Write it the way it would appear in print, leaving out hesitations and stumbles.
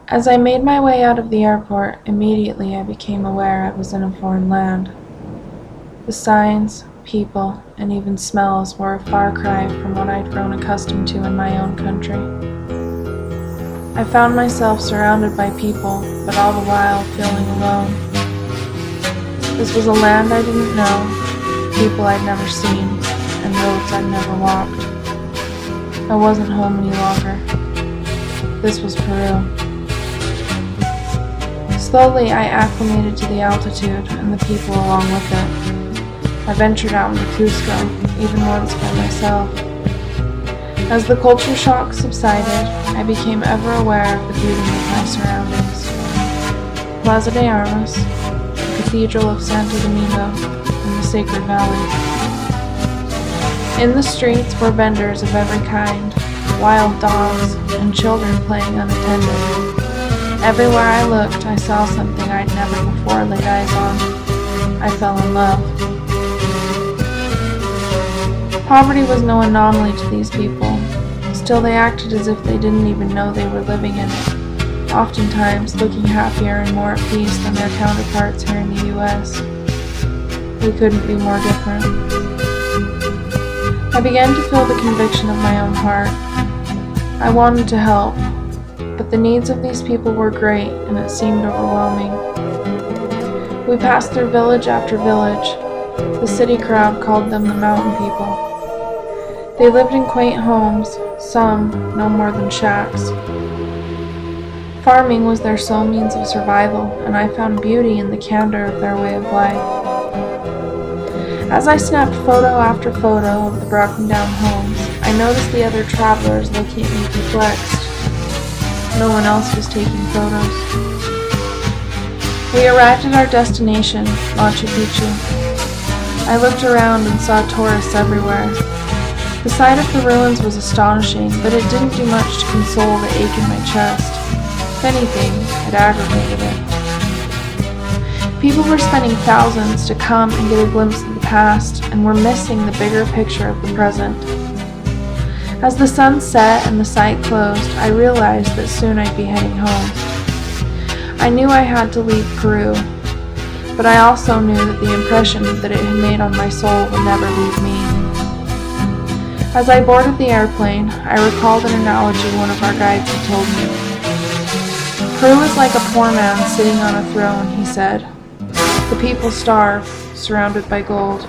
As I made my way out of the airport, immediately I became aware I was in a foreign land. The signs, people, and even smells were a far cry from what I'd grown accustomed to in my own country. I found myself surrounded by people, but all the while feeling alone. This was a land I didn't know, people I'd never seen, and roads I'd never walked. I wasn't home any longer. This was Peru. Slowly I acclimated to the altitude and the people along with it. I ventured out into Cusco, even once by myself. As the culture shock subsided, I became ever aware of the beauty of my surroundings. Plaza de Armas, the Cathedral of Santo Domingo, and the Sacred Valley. In the streets were vendors of every kind, wild dogs, and children playing unattended. Everywhere I looked, I saw something I'd never before laid eyes on. I fell in love. Poverty was no anomaly to these people. Still, they acted as if they didn't even know they were living in it, oftentimes looking happier and more at peace than their counterparts here in the U.S. We couldn't be more different. I began to feel the conviction of my own heart. I wanted to help, but the needs of these people were great, and it seemed overwhelming. We passed through village after village. The city crowd called them the mountain people. They lived in quaint homes, some no more than shacks. Farming was their sole means of survival, and I found beauty in the candor of their way of life. As I snapped photo after photo of the broken down homes, I noticed the other travelers looking at me perplexed. No one else was taking photos. We arrived at our destination, Machu Picchu. I looked around and saw tourists everywhere. The sight of the ruins was astonishing, but it didn't do much to console the ache in my chest. If anything, it aggravated it. People were spending thousands to come and get a glimpse of the past, and were missing the bigger picture of the present. As the sun set and the site closed, I realized that soon I'd be heading home. I knew I had to leave Peru, but I also knew that the impression that it had made on my soul would never leave me. As I boarded the airplane, I recalled an analogy one of our guides had told me. Peru is like a poor man sitting on a throne, he said. The people starve, surrounded by gold.